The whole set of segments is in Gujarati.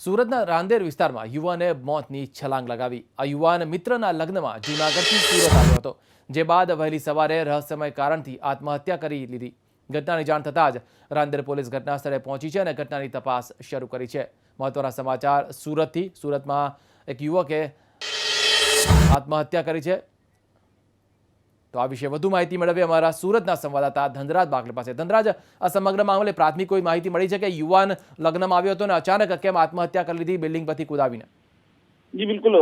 સુરતના રાંદેર વિસ્તારમાં યુવાને મોતની છલાંગ લગાવી। આ યુવાન મિત્રના લગ્નમાં જૂનાગઢથી સુરત આવ્યો હતો, જે બાદ વહેલી સવારે રહસ્યમય કારણથી આત્મહત્યા કરી લીધી। ઘટનાની જાણ થતાં જ રાંદેર પોલીસ ઘટના સ્થળે પહોંચી છે અને ઘટનાની તપાસ શરૂ કરી છે। મહત્વના સમાચાર સુરતથી। સુરતમાં એક યુવકે આત્મહત્યા કરી છે। તો આ વિશે વધુ માહિતી મેળવી અમારા સુરતના સંવાદદાતા ધનરાજ બાગલે પાસે। ધનરાજ, આ સમગ્ર મામલે પ્રાથમિક કોઈ માહિતી મળી છે કે યુવાન લગ્નમાં આવ્યો હતો ને અચાનક કેમ આત્મહત્યા કરી લીધી બિલ્ડિંગ પરથી કૂદાવીને? જી બિલકુલ,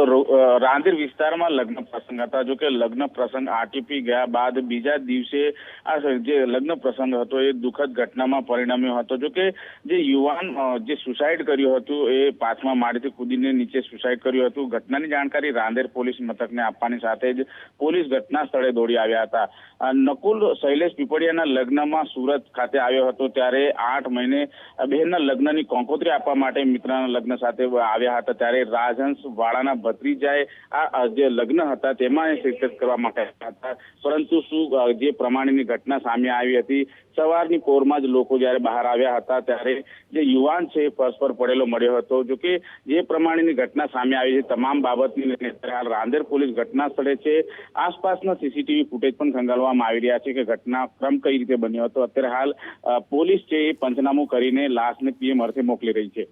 રાંદેર વિસ્તારમાં લગ્ન પ્રસંગ હતા। જો કે લગ્ન પ્રસંગ આટીપી ગયા બાદ બીજા દિવસે આ જે લગ્ન પ્રસંગ હતો એ દુઃખદ ઘટનામાં પરિણમ્યો હતો। જો કે જે યુવાન જે સુસાઇડ કર્યું હતું એ 5મા માળેથી કૂદીને નીચે સુસાઇડ કર્યું હતું। ઘટનાની જાણકારી રાંદેર પોલીસ મથકને આપવાની સાથે જ પોલીસ ઘટના સ્થળે દોડી આવ્યા હતા। નકુલ શૈલેષ પીપળિયાના લગ્નમાં સુરત ખાતે આવ્યો હતો, ત્યારે 8 મહિને બહેનના લગ્નની કંકોત્રી આપવા માટે મિત્રના લગ્ન સાથે આવ્યા હતા, ત્યારે રાજહંસ વાળાના ભત્રીજાએ આ જે લગ્ન હતા તેમાં શિરકત કરવા માટે આવ્યા હતા। પરંતુ શું જે પ્રમાણેની ઘટના સામે આવી હતી, સવારની પોરમાં જ લોકો જ્યારે બહાર આવ્યા હતા ત્યારે જે યુવાન છે એ પરસ્પર પડેલો મળ્યો હતો। જો કે જે પ્રમાણેની ઘટના સામે આવી છે, તમામ બાબતની લઈને હાલ રાંદેર પોલીસ ઘટના સ્થળે છે। આસપાસના સીસીટીવી ફૂટેજ પણ ખંગાલવામાં આવી રહ્યા છે કે ઘટનાક્રમ કઈ રીતે બન્યો હતો। અત્યારે હાલ પોલીસ છે એ પંચનામું કરીને લાશને પીએમ અર્થે મોકલી રહી છે।